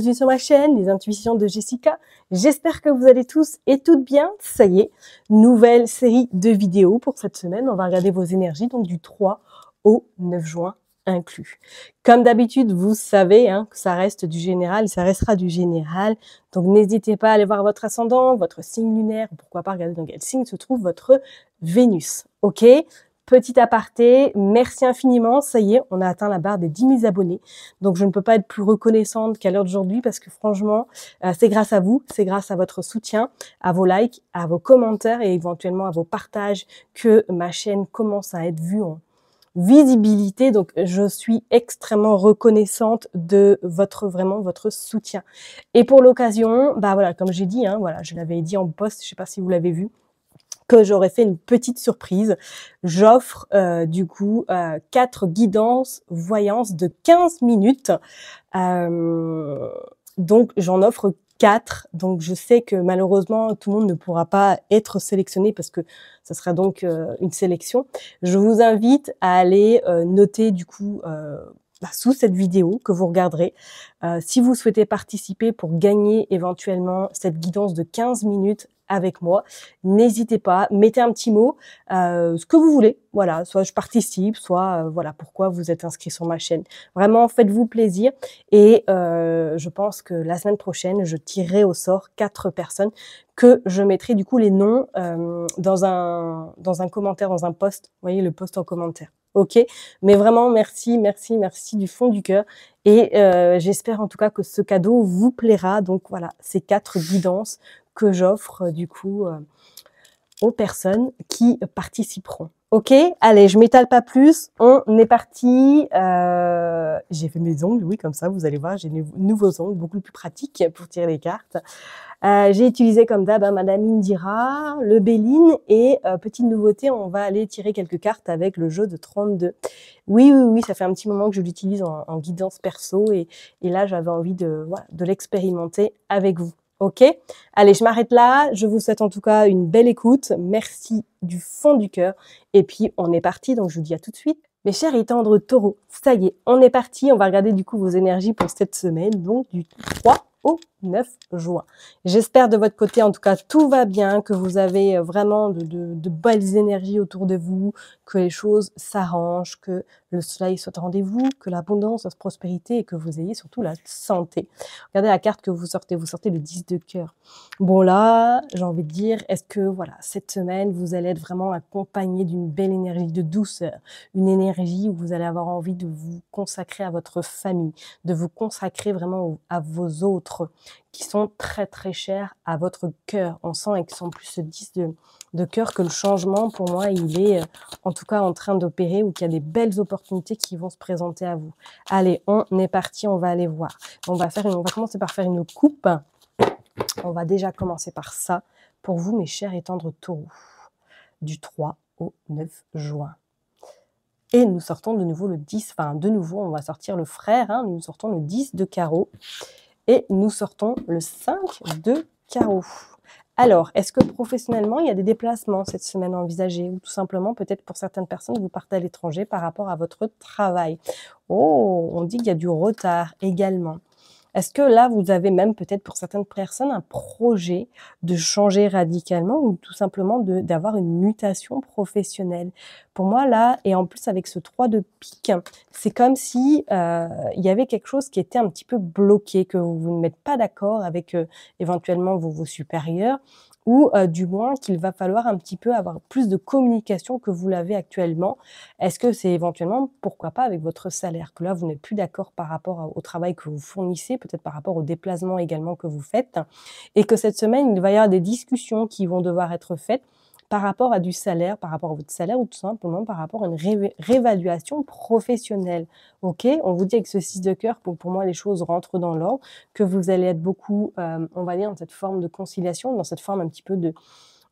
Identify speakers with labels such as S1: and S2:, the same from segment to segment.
S1: bienvenue sur ma chaîne, les intuitions de Jessica. J'espère que vous allez tous et toutes bien. Ça y est, nouvelle série de vidéos pour cette semaine. On va regarder vos énergies, donc du 3 au 9 juin inclus. Comme d'habitude, vous savez que ça reste du général, ça restera du général. Donc n'hésitez pas à aller voir votre ascendant, votre signe lunaire, pourquoi pas regarder dans quel signe se trouve votre Vénus. Ok ? Petit aparté, merci infiniment, ça y est, on a atteint la barre des 10 000 abonnés. Donc je ne peux pas être plus reconnaissante qu'à l'heure d'aujourd'hui parce que franchement, c'est grâce à vous, c'est grâce à votre soutien, à vos likes, à vos commentaires et éventuellement à vos partages que ma chaîne commence à être vue en visibilité. Donc je suis extrêmement reconnaissante de votre soutien. Et pour l'occasion, bah voilà, comme j'ai dit, voilà, je l'avais dit en post, je sais pas si vous l'avez vu, que j'aurais fait une petite surprise. J'offre du coup 4 guidances voyances de 15 minutes. Donc j'en offre 4. Donc je sais que malheureusement tout le monde ne pourra pas être sélectionné parce que ça sera donc une sélection. Je vous invite à aller noter du coup sous cette vidéo que vous regarderez. Si vous souhaitez participer pour gagner éventuellement cette guidance de 15 minutes avec moi, n'hésitez pas, mettez un petit mot, ce que vous voulez, voilà, soit je participe, soit voilà pourquoi vous êtes inscrit sur ma chaîne. Vraiment, faites-vous plaisir et je pense que la semaine prochaine, je tirerai au sort 4 personnes que je mettrai du coup les noms dans un commentaire, dans un post, vous voyez le post en commentaire. Ok, mais vraiment merci, merci, merci du fond du cœur et j'espère en tout cas que ce cadeau vous plaira. Donc voilà, ces 4 guidances que j'offre du coup aux personnes qui participeront. Ok, allez, je m'étale pas plus, on est parti. J'ai fait mes ongles, oui, comme ça, vous allez voir, j'ai de nouveaux ongles, beaucoup plus pratiques pour tirer les cartes. J'ai utilisé comme d'hab Madame Indira, le Béline et petite nouveauté, on va aller tirer quelques cartes avec le jeu de 32. Oui, ça fait un petit moment que je l'utilise en guidance perso et là, j'avais envie de l'expérimenter avec vous. Ok, allez, je m'arrête là. Je vous souhaite en tout cas une belle écoute. Merci du fond du cœur. Et puis, on est parti. Donc, je vous dis à tout de suite. Mes chers et tendres taureaux, ça y est, on est parti. On va regarder du coup vos énergies pour cette semaine. Donc, du 3 au 9 juin. J'espère de votre côté, en tout cas, tout va bien, que vous avez vraiment de belles énergies autour de vous, que les choses s'arrangent, que le soleil soit au rendez-vous, que l'abondance, la prospérité et que vous ayez surtout la santé. Regardez la carte que vous sortez le 10 de cœur. Bon là, j'ai envie de dire, est-ce que voilà, cette semaine, vous allez être vraiment accompagné d'une belle énergie de douceur, une énergie où vous allez avoir envie de vous consacrer à votre famille, de vous consacrer vraiment à vos autres qui sont très très chers à votre cœur. On sent avec son plus ce 10 de cœur que le changement, pour moi, il est en tout cas en train d'opérer ou qu'il y a des belles opportunités qui vont se présenter à vous. Allez, on est parti, on va aller voir. On va commencer par faire une coupe. On va déjà commencer par ça pour vous, mes chers et tendres taureaux, du 3 au 9 juin. Et nous sortons de nouveau le 10, de nouveau, on va sortir le frère, nous sortons le 10 de carreau. Et nous sortons le 5 de carreau. Alors, est-ce que professionnellement, il y a des déplacements cette semaine envisagés ou tout simplement, peut-être pour certaines personnes, vous partez à l'étranger par rapport à votre travail? Oh, on dit qu'il y a du retard également. Est-ce que là, vous avez même peut-être pour certaines personnes un projet de changer radicalement ou tout simplement d'avoir une mutation professionnelle? Pour moi, là, et en plus avec ce 3 de pique, c'est comme si il y avait quelque chose qui était un petit peu bloqué, que vous ne mettez pas d'accord avec éventuellement vos supérieurs, ou du moins qu'il va falloir un petit peu avoir plus de communication que vous l'avez actuellement. Est-ce que c'est éventuellement, pourquoi pas, avec votre salaire, que là, vous n'êtes plus d'accord par rapport au travail que vous fournissez, peut-être par rapport au déplacement également que vous faites, et que cette semaine, il va y avoir des discussions qui vont devoir être faites par rapport à du salaire, par rapport à votre salaire ou tout simplement par rapport à une réévaluation professionnelle. Ok, on vous dit avec ce 6 de cœur, pour moi, les choses rentrent dans l'ordre, que vous allez être beaucoup, on va dire, dans cette forme de conciliation, dans cette forme un petit peu de...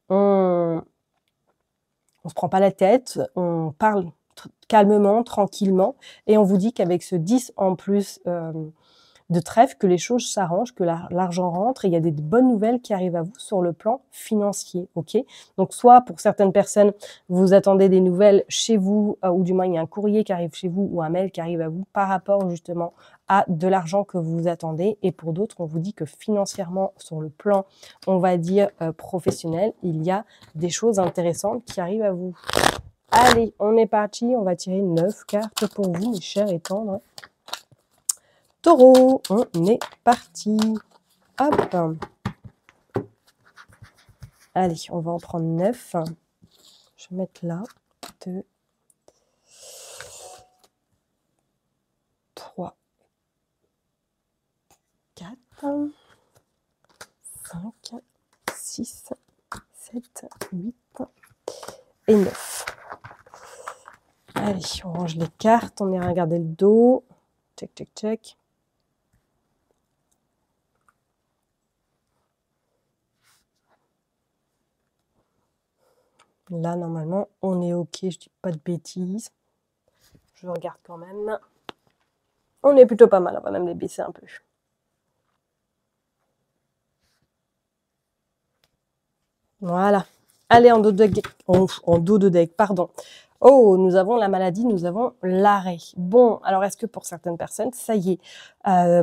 S1: On se prend pas la tête, on parle calmement, tranquillement, et on vous dit qu'avec ce 10 en plus de trèfle, que les choses s'arrangent, que l'argent rentre et il y a des bonnes nouvelles qui arrivent à vous sur le plan financier, ok? Donc, soit pour certaines personnes, vous attendez des nouvelles chez vous, ou du moins il y a un courrier qui arrive chez vous ou un mail qui arrive à vous par rapport justement à de l'argent que vous attendez. Et pour d'autres, on vous dit que financièrement, sur le plan, on va dire professionnel, il y a des choses intéressantes qui arrivent à vous. Allez, on est parti. On va tirer 9 cartes pour vous, mes chers et tendres Taureau. On est parti. Hop. Allez, on va en prendre 9. Je vais mettre là. 2, 3, 4, 5, 6, 7, 8 et 9. Allez, on range les cartes, on ira regarder le dos. Check, check, check. Là, normalement, on est OK, je dis pas de bêtises. Je regarde quand même. On est plutôt pas mal, on va même les baisser un peu. Voilà. Allez, en dos de deck, pardon. Oh, nous avons la maladie, nous avons l'arrêt. Bon, alors est-ce que pour certaines personnes, ça y est,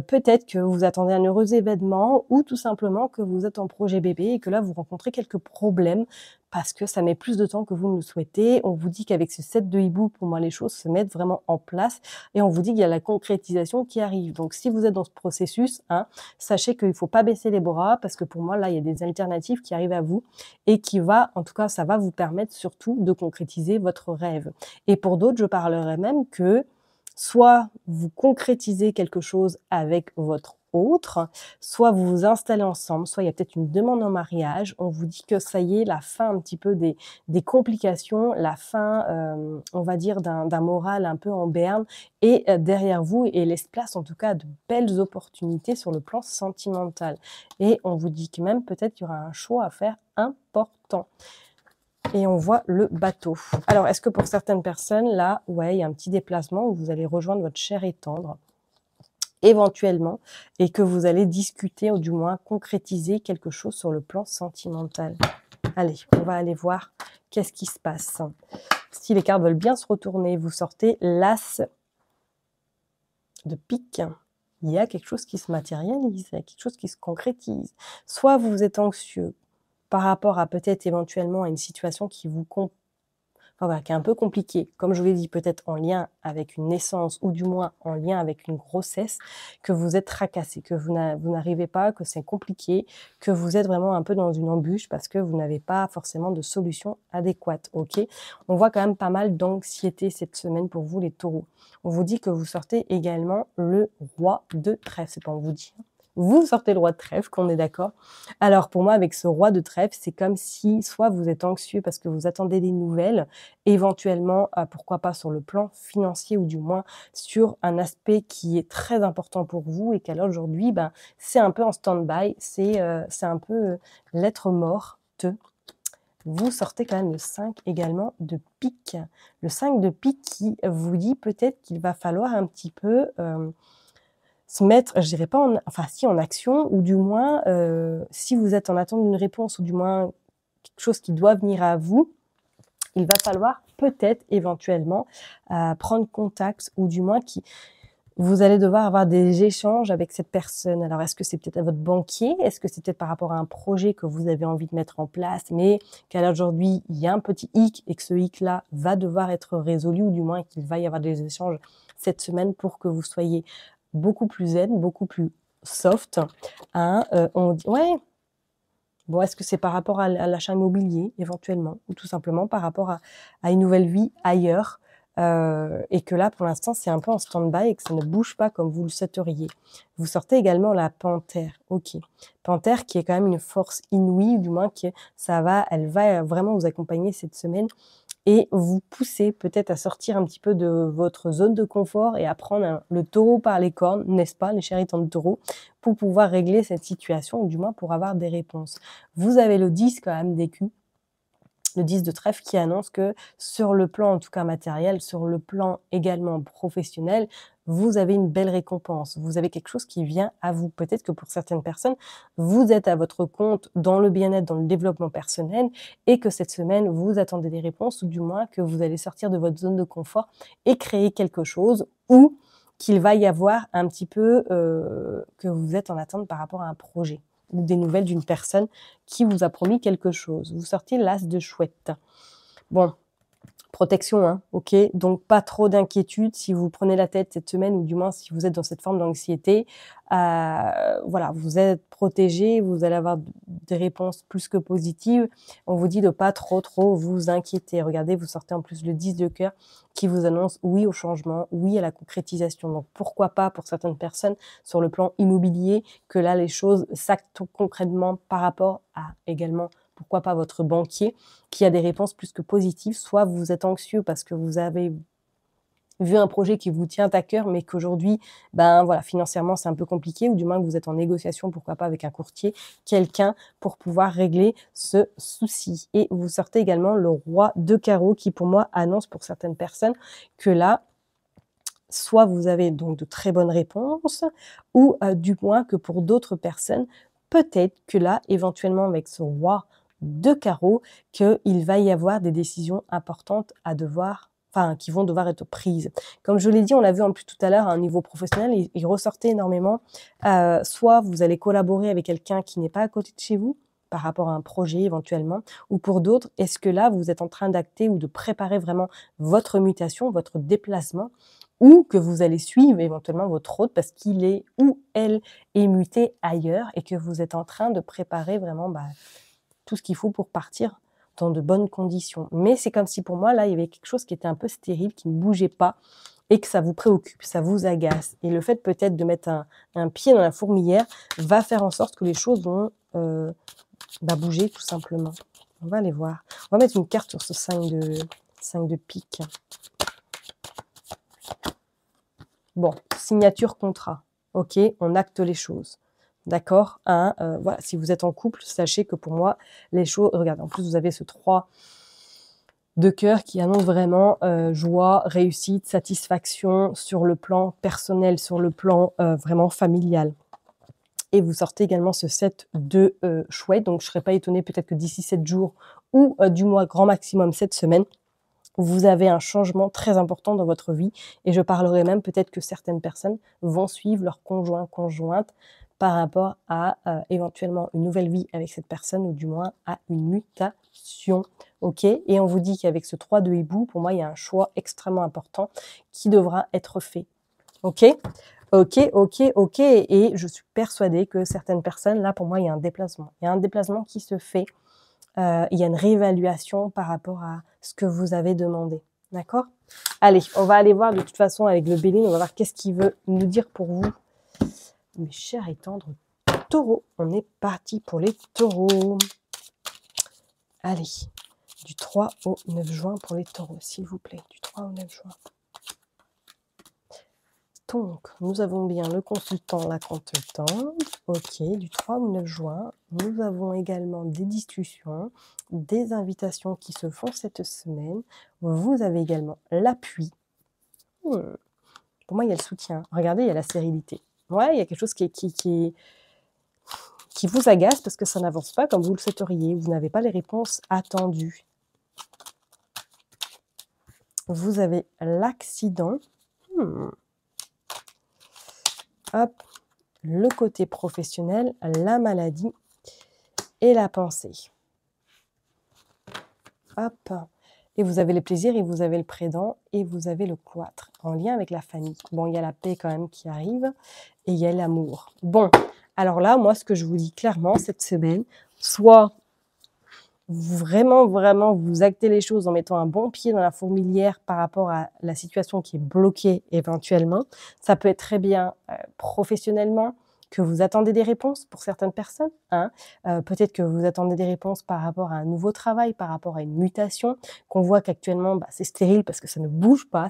S1: peut-être que vous attendez un heureux événement ou tout simplement que vous êtes en projet bébé et que là, vous rencontrez quelques problèmes parce que ça met plus de temps que vous ne le souhaitez. On vous dit qu'avec ce set de hibou, pour moi, les choses se mettent vraiment en place et on vous dit qu'il y a la concrétisation qui arrive. Donc, si vous êtes dans ce processus, hein, sachez qu'il ne faut pas baisser les bras parce que pour moi, là, il y a des alternatives qui arrivent à vous et qui va, en tout cas, ça va vous permettre surtout de concrétiser votre rêve. Et pour d'autres, je parlerai même que soit vous concrétisez quelque chose avec votre autre, soit vous vous installez ensemble, soit il y a peut-être une demande en mariage, on vous dit que ça y est, la fin un petit peu des complications, la fin, on va dire, d'un moral un peu en berne, et derrière vous, et laisse place en tout cas à de belles opportunités sur le plan sentimental. Et on vous dit que même peut-être qu'il y aura un choix à faire important. Et on voit le bateau. Alors, est-ce que pour certaines personnes, là, ouais, il y a un petit déplacement où vous allez rejoindre votre cher et tendre, éventuellement, et que vous allez discuter, ou du moins concrétiser quelque chose sur le plan sentimental. Allez, on va aller voir qu'est-ce qui se passe. Si les cartes veulent bien se retourner, vous sortez l'as de pique. Il y a quelque chose qui se matérialise, il y a quelque chose qui se concrétise. Soit vous êtes anxieux par rapport à peut-être éventuellement à une situation qui vous voilà, qui est un peu compliquée, comme je vous l'ai dit, peut-être en lien avec une naissance ou du moins en lien avec une grossesse, que vous êtes tracassé, que vous n'arrivez pas, que c'est compliqué, que vous êtes vraiment un peu dans une embûche parce que vous n'avez pas forcément de solution adéquate, ok? On voit quand même pas mal d'anxiété cette semaine pour vous les taureaux. On vous dit que vous sortez également le roi de trèfle, c'est pas on vous dit. Vous sortez le roi de trèfle, qu'on est d'accord. Alors pour moi, avec ce roi de trèfle, c'est comme si soit vous êtes anxieux parce que vous attendez des nouvelles, éventuellement, pourquoi pas sur le plan financier ou du moins sur un aspect qui est très important pour vous et qu'à aujourd'hui, ben, c'est un peu en stand-by, c'est un peu lettre morte. Vous sortez quand même le 5 également de pique. Le 5 de pique qui vous dit peut-être qu'il va falloir un petit peu se mettre, je dirais pas en action, ou du moins, si vous êtes en attente d'une réponse, ou du moins quelque chose qui doit venir à vous, il va falloir peut-être éventuellement prendre contact, ou du moins vous allez devoir avoir des échanges avec cette personne. Alors, est-ce que c'est peut-être à votre banquier? Est-ce que c'est peut-être par rapport à un projet que vous avez envie de mettre en place, mais qu'à aujourd'hui, il y a un petit hic et que ce hic-là va devoir être résolu, ou du moins qu'il va y avoir des échanges cette semaine pour que vous soyez beaucoup plus zen, beaucoup plus soft. Hein, on dit, ouais, bon, est-ce que c'est par rapport à l'achat immobilier, éventuellement, ou tout simplement par rapport à une nouvelle vie ailleurs, et que là, pour l'instant, c'est un peu en stand-by et que ça ne bouge pas comme vous le souhaiteriez. Vous sortez également la panthère, ok. Panthère qui est quand même une force inouïe, du moins que elle va vraiment vous accompagner cette semaine et vous pousser peut-être à sortir un petit peu de votre zone de confort et à prendre le taureau par les cornes, n'est-ce pas, les chéris de taureau, pour pouvoir régler cette situation, ou du moins pour avoir des réponses. Vous avez le 10 quand même d'écus, le 10 de trèfle qui annonce que sur le plan en tout cas matériel, sur le plan également professionnel, vous avez une belle récompense, vous avez quelque chose qui vient à vous. Peut-être que pour certaines personnes, vous êtes à votre compte dans le bien-être, dans le développement personnel et que cette semaine, vous attendez des réponses ou du moins que vous allez sortir de votre zone de confort et créer quelque chose ou qu'il va y avoir un petit peu que vous êtes en attente par rapport à un projet ou des nouvelles d'une personne qui vous a promis quelque chose. Vous sortez l'as de chouette. Bon, protection, hein, ok. Donc pas trop d'inquiétude si vous prenez la tête cette semaine, ou du moins si vous êtes dans cette forme d'anxiété. Voilà, vous êtes protégé, vous allez avoir des réponses plus que positives. On vous dit de pas trop vous inquiéter. Regardez, vous sortez en plus le 10 de cœur qui vous annonce oui au changement, oui à la concrétisation. Donc pourquoi pas pour certaines personnes sur le plan immobilier que là les choses s'actent concrètement par rapport à également pourquoi pas votre banquier, qui a des réponses plus que positives. Soit vous êtes anxieux parce que vous avez vu un projet qui vous tient à cœur, mais qu'aujourd'hui, ben voilà, financièrement, c'est un peu compliqué, ou du moins que vous êtes en négociation, pourquoi pas avec un courtier, quelqu'un pour pouvoir régler ce souci. Et vous sortez également le roi de carreaux qui, pour moi, annonce pour certaines personnes que là, soit vous avez donc de très bonnes réponses, ou du moins que pour d'autres personnes, peut-être que là, éventuellement, avec ce roi de carreaux, qu'il va y avoir des décisions importantes à devoir, enfin, qui vont devoir être prises. Comme je l'ai dit, on l'a vu en plus tout à l'heure à un niveau professionnel, il ressortait énormément. Soit vous allez collaborer avec quelqu'un qui n'est pas à côté de chez vous, par rapport à un projet éventuellement, ou pour d'autres, est-ce que là, vous êtes en train d'acter ou de préparer vraiment votre mutation, votre déplacement, ou que vous allez suivre éventuellement votre hôte parce qu'il est ou elle est muté ailleurs et que vous êtes en train de préparer vraiment tout ce qu'il faut pour partir dans de bonnes conditions. Mais c'est comme si pour moi, là, il y avait quelque chose qui était un peu stérile, qui ne bougeait pas et que ça vous préoccupe, ça vous agace. Et le fait peut-être de mettre un pied dans la fourmilière va faire en sorte que les choses vont bouger tout simplement. On va aller voir. On va mettre une carte sur ce 5 de pique. Bon, signature contrat. Ok, on acte les choses. D'accord, voilà, si vous êtes en couple, sachez que pour moi, les choses... Regardez, en plus, vous avez ce 3 de cœur qui annonce vraiment joie, réussite, satisfaction sur le plan personnel, sur le plan vraiment familial. Et vous sortez également ce 7 de chouette. Donc, je ne serais pas étonnée peut-être que d'ici 7 jours ou du mois grand maximum 7 semaines, vous avez un changement très important dans votre vie. Et je parlerai même peut-être que certaines personnes vont suivre leur conjointe par rapport à éventuellement une nouvelle vie avec cette personne, ou du moins à une mutation. Ok. Et on vous dit qu'avec ce 3 de hibou, pour moi, il y a un choix extrêmement important qui devra être fait. Ok. Ok. Et je suis persuadée que certaines personnes, là, pour moi, il y a un déplacement. Il y a un déplacement qui se fait. Il y a une réévaluation par rapport à ce que vous avez demandé. D'accord? Allez, on va aller voir de toute façon avec le Béline, on va voir qu'est-ce qu'il veut nous dire pour vous. Mes chers et tendres taureaux, on est parti pour les taureaux. Allez, du 3 au 9 juin pour les taureaux, s'il vous plaît. Du 3 au 9 juin. Donc, nous avons bien le consultant, la consultante. Ok, du 3 au 9 juin. Nous avons également des discussions, des invitations qui se font cette semaine. Vous avez également l'appui. Pour moi, il y a le soutien. Regardez, il y a la stérilité. Ouais, il y a quelque chose qui vous agace parce que ça n'avance pas comme vous le souhaiteriez. Vous n'avez pas les réponses attendues. Vous avez l'accident. Hop, le côté professionnel, la maladie et la pensée. Hop, et vous avez le plaisir et vous avez le prédent et vous avez le cloître en lien avec la famille. Bon, il y a la paix quand même qui arrive et il y a l'amour. Bon, alors là, moi, ce que je vous dis clairement cette semaine, soit vraiment vous actez les choses en mettant un bon pied dans la fourmilière par rapport à la situation qui est bloquée éventuellement. Ça peut être très bien professionnellement, que vous attendez des réponses pour certaines personnes. Peut-être que vous attendez des réponses par rapport à un nouveau travail, par rapport à une mutation, qu'on voit qu'actuellement c'est stérile parce que ça ne bouge pas,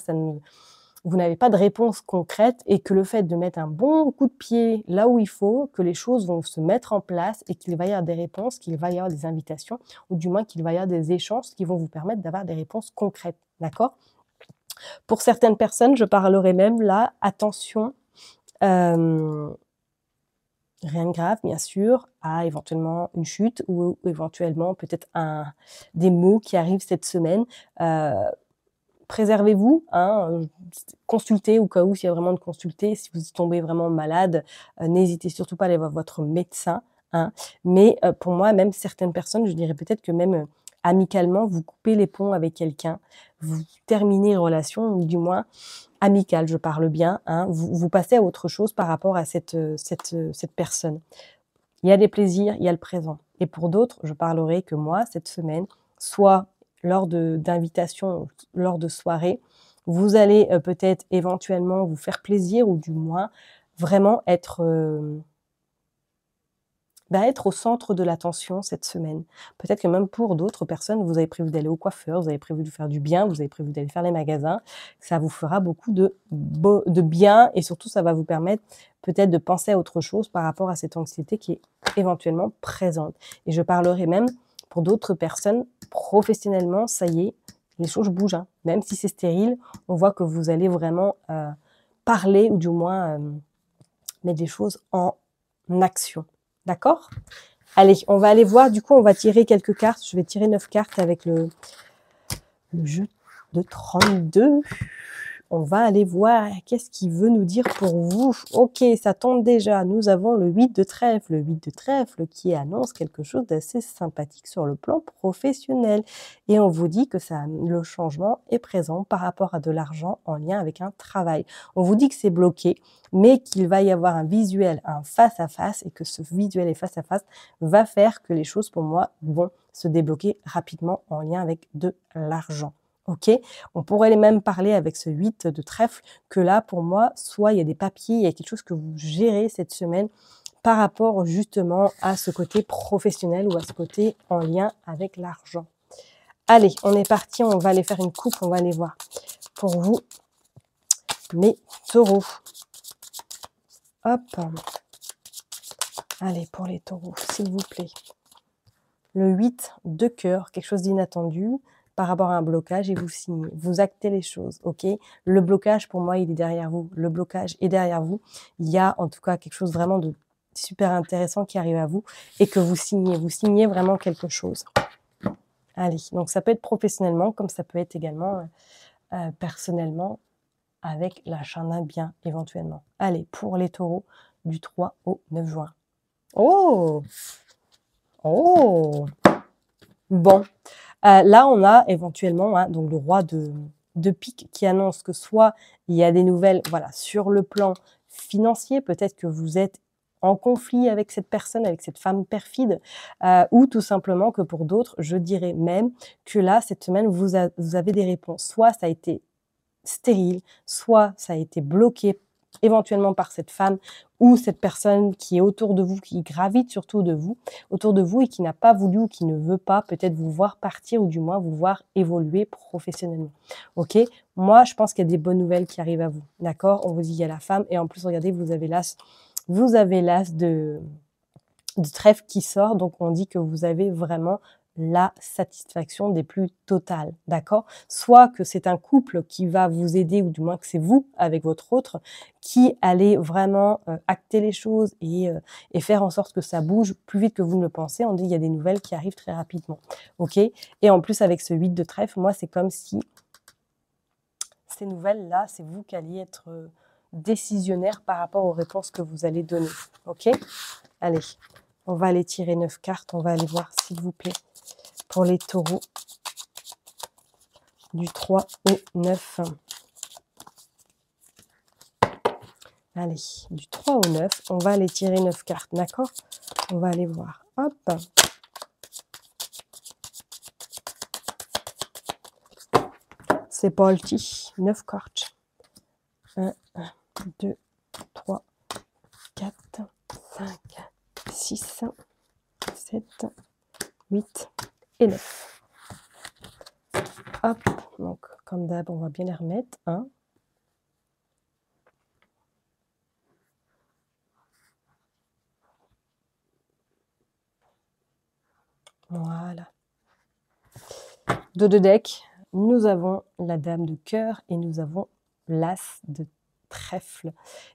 S1: vous n'avez pas de réponse concrète, et que le fait de mettre un bon coup de pied là où il faut, que les choses vont se mettre en place et qu'il va y avoir des réponses, qu'il va y avoir des invitations, ou du moins qu'il va y avoir des échanges qui vont vous permettre d'avoir des réponses concrètes. D'accord ? Pour certaines personnes, je parlerai même là, attention, rien de grave, bien sûr, à éventuellement une chute ou éventuellement peut-être des mots qui arrivent cette semaine. préservez-vous, hein, consultez au cas où s'il y a vraiment de consulter. Si vous tombez vraiment malade, n'hésitez surtout pas à aller voir votre médecin, hein. Mais pour moi, même certaines personnes, je dirais peut-être que même amicalement, vous coupez les ponts avec quelqu'un, vous terminez une relation, ou du moins amicale, je parle bien, hein, vous passez à autre chose par rapport à cette personne. Il y a des plaisirs, il y a le présent. Et pour d'autres, je parlerai que moi, cette semaine, soit lors d'invitations, lors de soirées, vous allez peut-être éventuellement vous faire plaisir ou du moins vraiment être être au centre de l'attention cette semaine. Peut-être que même pour d'autres personnes, vous avez prévu d'aller au coiffeur, vous avez prévu de faire du bien, vous avez prévu d'aller faire les magasins. Ça vous fera beaucoup de bien et surtout, ça va vous permettre peut-être de penser à autre chose par rapport à cette anxiété qui est éventuellement présente. Et je parlerai même pour d'autres personnes, professionnellement, ça y est, les choses bougent, hein. Même si c'est stérile, on voit que vous allez vraiment parler ou du moins mettre des choses en action. D'accord? Allez, on va aller voir. Du coup, on va tirer quelques cartes. Je vais tirer 9 cartes avec le jeu de 32. On va aller voir qu'est-ce qu'il veut nous dire pour vous. Ok, ça tombe déjà. Nous avons le 8 de trèfle. Le 8 de trèfle qui annonce quelque chose d'assez sympathique sur le plan professionnel. Et on vous dit que le changement est présent par rapport à de l'argent en lien avec un travail. On vous dit que c'est bloqué, mais qu'il va y avoir un visuel, un face-à-face, et que ce visuel et face-à-face va faire que les choses, pour moi, vont se débloquer rapidement en lien avec de l'argent. Ok, on pourrait même parler avec ce 8 de trèfle que là, pour moi, soit il y a des papiers, il y a quelque chose que vous gérez cette semaine par rapport justement à ce côté professionnel ou à ce côté en lien avec l'argent. Allez, on est parti, on va aller faire une coupe, on va aller voir pour vous, mes taureaux. Hop, allez, pour les taureaux, s'il vous plaît. Le 8 de cœur, quelque chose d'inattendu par rapport à un blocage et vous signez. Vous actez les choses, ok? Le blocage, pour moi, il est derrière vous. Le blocage est derrière vous. Il y a en tout cas quelque chose vraiment de super intéressant qui arrive à vous et que vous signez. Vous signez vraiment quelque chose. Allez, donc ça peut être professionnellement comme ça peut être également personnellement avec l'achat d'un bien éventuellement. Allez, pour les taureaux, du 3 au 9 juin. Oh! Oh! Bon, là, on a éventuellement hein, donc le roi de pique qui annonce que soit il y a des nouvelles voilà, sur le plan financier, peut-être que vous êtes en conflit avec cette personne, avec cette femme perfide, ou tout simplement que pour d'autres, je dirais même que là, cette semaine, vous avez des réponses. Soit ça a été stérile, soit ça a été bloqué éventuellement par cette femme ou cette personne qui est autour de vous, qui gravite surtout autour de vous et qui n'a pas voulu ou qui ne veut pas peut-être vous voir partir ou du moins vous voir évoluer professionnellement. Ok, moi je pense qu'il y a des bonnes nouvelles qui arrivent à vous. D'accord, on vous dit il y a la femme et en plus regardez vous avez l'as de trèfle qui sort, donc on dit que vous avez vraiment la satisfaction des plus totales, d'accord? Soit que c'est un couple qui va vous aider, ou du moins que c'est vous, avec votre autre, qui allez vraiment acter les choses et faire en sorte que ça bouge plus vite que vous ne le pensez. On dit il y a des nouvelles qui arrivent très rapidement, ok? Et en plus avec ce 8 de trèfle, moi c'est comme si ces nouvelles-là, c'est vous qui alliez être décisionnaire par rapport aux réponses que vous allez donner, ok? Allez, on va aller tirer 9 cartes, on va aller voir s'il vous plaît pour les taureaux du 3 au 9. Allez, du 3 au 9, on va aller tirer 9 cartes, d'accord? On va aller voir. Hop. C'est parti. 9 cartes. 1, 2, 3, 4, 5, 6, 7, 8 et 9. Hop, donc comme d'hab, on va bien les remettre. 1. Voilà. Dos de deck, nous avons la dame de cœur et nous avons l'as de trèfle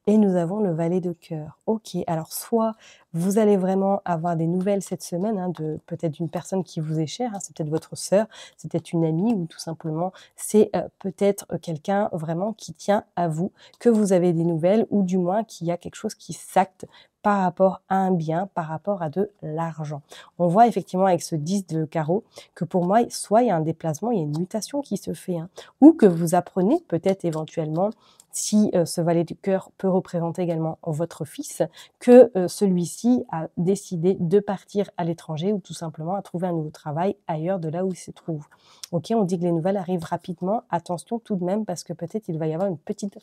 S1: et nous avons le valet de cœur. Ok, alors soit vous allez vraiment avoir des nouvelles cette semaine, hein, de peut-être d'une personne qui vous est chère, hein, c'est peut-être votre sœur, c'est peut-être une amie ou tout simplement c'est peut-être quelqu'un vraiment qui tient à vous, que vous avez des nouvelles ou du moins qu'il y a quelque chose qui s'acte par rapport à un bien, par rapport à de l'argent. On voit effectivement avec ce 10 de carreau que pour moi, soit il y a un déplacement, il y a une mutation qui se fait, hein, ou que vous apprenez peut-être éventuellement, si ce valet du cœur peut représenter également votre fils, que celui-ci a décidé de partir à l'étranger ou tout simplement à trouver un nouveau travail ailleurs de là où il se trouve. Ok, on dit que les nouvelles arrivent rapidement. Attention tout de même parce que peut-être il va y avoir une petite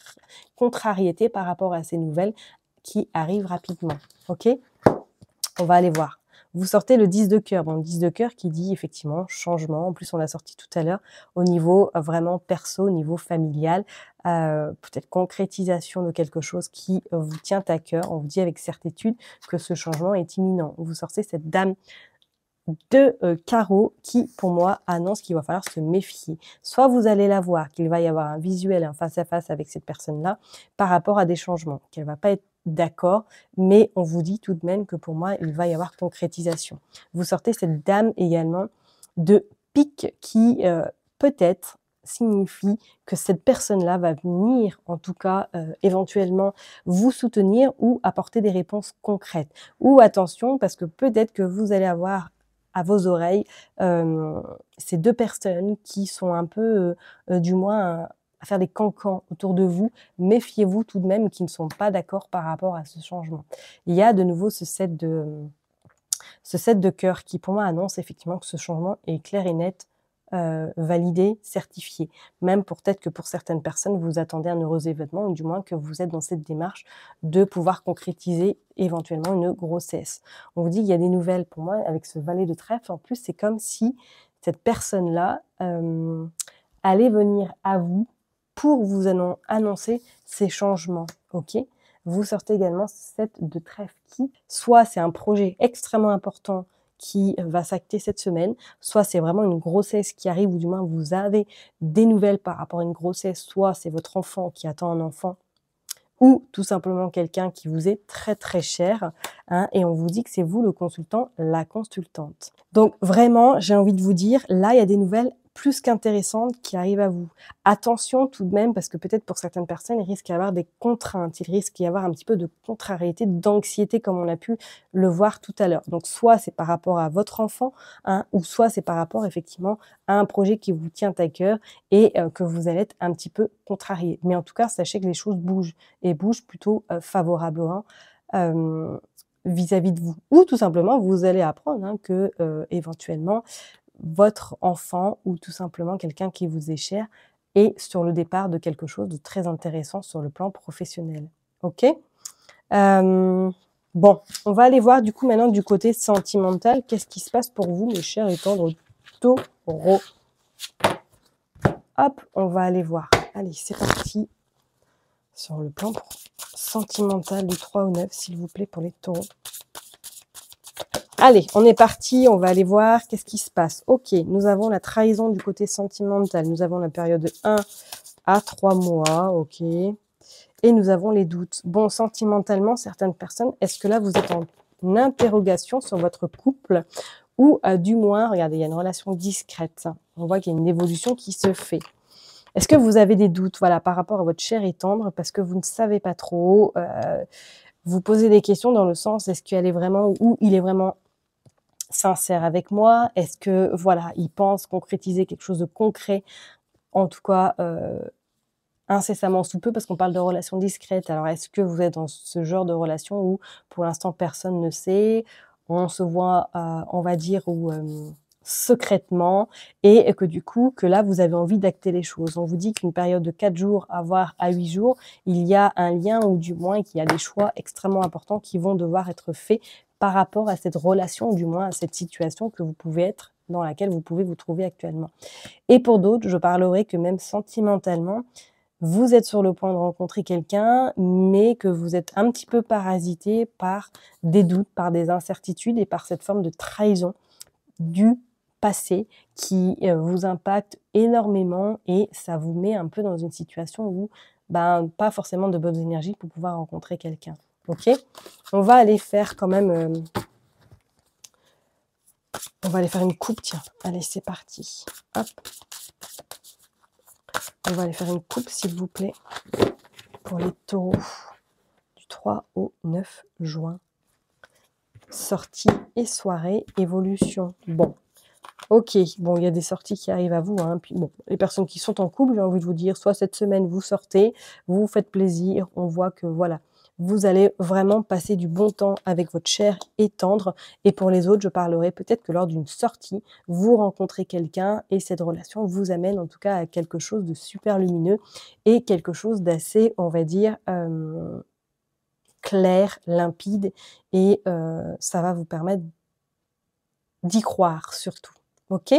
S1: contrariété par rapport à ces nouvelles qui arrivent rapidement. Ok, on va aller voir. Vous sortez le 10 de cœur. Bon, le 10 de cœur qui dit effectivement changement. En plus, on l'a sorti tout à l'heure au niveau vraiment perso, au niveau familial. Peut-être concrétisation de quelque chose qui vous tient à cœur. On vous dit avec certitude que ce changement est imminent. Vous sortez cette dame de carreaux qui, pour moi, annonce qu'il va falloir se méfier. Soit vous allez la voir, qu'il va y avoir un visuel, un face-à-face avec cette personne-là par rapport à des changements, qu'elle va pas être d'accord, mais on vous dit tout de même que pour moi, il va y avoir concrétisation. Vous sortez cette dame également de pique qui peut-être signifie que cette personne-là va venir, en tout cas, éventuellement vous soutenir ou apporter des réponses concrètes. Ou attention, parce que peut-être que vous allez avoir à vos oreilles ces deux personnes qui sont un peu, du moins, à faire des cancans autour de vous. Méfiez-vous tout de même qui ne sont pas d'accord par rapport à ce changement. Il y a de nouveau ce 7 de cœur qui, pour moi, annonce effectivement que ce changement est clair et net, validé, certifié. Même peut-être que pour certaines personnes, vous attendez un heureux événement ou du moins que vous êtes dans cette démarche de pouvoir concrétiser éventuellement une grossesse. On vous dit qu'il y a des nouvelles. Pour moi, avec ce valet de trèfle, en plus, c'est comme si cette personne-là allait venir à vous pour vous annoncer ces changements. Ok ? Vous sortez également cette de trèfle qui, soit c'est un projet extrêmement important qui va s'acter cette semaine, soit c'est vraiment une grossesse qui arrive, ou du moins vous avez des nouvelles par rapport à une grossesse, soit c'est votre enfant qui attend un enfant, ou tout simplement quelqu'un qui vous est très très cher, hein, et on vous dit que c'est vous le consultant, la consultante. Donc vraiment, j'ai envie de vous dire, là il y a des nouvelles plus qu'intéressantes qui arrivent à vous. Attention tout de même, parce que peut-être pour certaines personnes, il risque d'y avoir des contraintes, il risque d'y avoir un petit peu de contrariété, d'anxiété, comme on a pu le voir tout à l'heure. Donc soit c'est par rapport à votre enfant, hein, ou soit c'est par rapport effectivement à un projet qui vous tient à cœur et que vous allez être un petit peu contrarié. Mais en tout cas, sachez que les choses bougent et bougent plutôt favorablement vis-à-vis de vous. Ou tout simplement, vous allez apprendre hein, que éventuellement, votre enfant ou tout simplement quelqu'un qui vous est cher est sur le départ de quelque chose de très intéressant sur le plan professionnel. Ok bon, on va aller voir du coup maintenant du côté sentimental. Qu'est-ce qui se passe pour vous, mes chers et tendres taureaux? Hop, on va aller voir. Allez, c'est parti. Sur le plan sentimental du 3 au 9, s'il vous plaît, pour les taureaux. Allez, on est parti, on va aller voir qu'est-ce qui se passe. Ok, nous avons la trahison du côté sentimental. Nous avons la période de 1 à 3 mois, ok. Et nous avons les doutes. Bon, sentimentalement, certaines personnes, est-ce que là, vous êtes en interrogation sur votre couple ou du moins, regardez, il y a une relation discrète. On voit qu'il y a une évolution qui se fait. Est-ce que vous avez des doutes voilà, par rapport à votre cher et tendre parce que vous ne savez pas trop vous posez des questions dans le sens, est-ce qu'elle est vraiment ou il est vraiment sincère avec moi? Est-ce que, voilà, il pense concrétiser quelque chose de concret? En tout cas, incessamment sous peu, parce qu'on parle de relations discrètes. Alors, est-ce que vous êtes dans ce genre de relation où, pour l'instant, personne ne sait? On se voit, on va dire, où secrètement, et que du coup, que là, vous avez envie d'acter les choses. On vous dit qu'une période de 4 jours, voire à 8 jours, il y a un lien, ou du moins qu'il y a des choix extrêmement importants qui vont devoir être faits par rapport à cette relation, ou du moins à cette situation que vous pouvez être, dans laquelle vous pouvez vous trouver actuellement. Et pour d'autres, je parlerai que même sentimentalement, vous êtes sur le point de rencontrer quelqu'un, mais que vous êtes un petit peu parasité par des doutes, par des incertitudes et par cette forme de trahison du passé qui vous impacte énormément et ça vous met un peu dans une situation où ben, pas forcément de bonnes énergies pour pouvoir rencontrer quelqu'un. Ok? On va aller faire quand même... on va aller faire une coupe, tiens. Allez, c'est parti. Hop. On va aller faire une coupe, s'il vous plaît, pour les taureaux du 3 au 9 juin. Sortie et soirée, évolution. Bon, ok, bon, il y a des sorties qui arrivent à vous. Hein. Puis bon, les personnes qui sont en couple, j'ai envie de vous dire, soit cette semaine, vous sortez, vous vous faites plaisir, on voit que voilà, vous allez vraiment passer du bon temps avec votre cher et tendre. Et pour les autres, je parlerai peut-être que lors d'une sortie, vous rencontrez quelqu'un et cette relation vous amène en tout cas à quelque chose de super lumineux et quelque chose d'assez, on va dire, clair, limpide, et ça va vous permettre d'y croire surtout. Ok?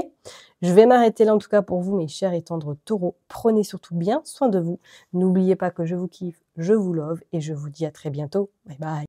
S1: Je vais m'arrêter là en tout cas pour vous, mes chers et tendres taureaux. Prenez surtout bien soin de vous. N'oubliez pas que je vous kiffe, je vous love et je vous dis à très bientôt. Bye bye.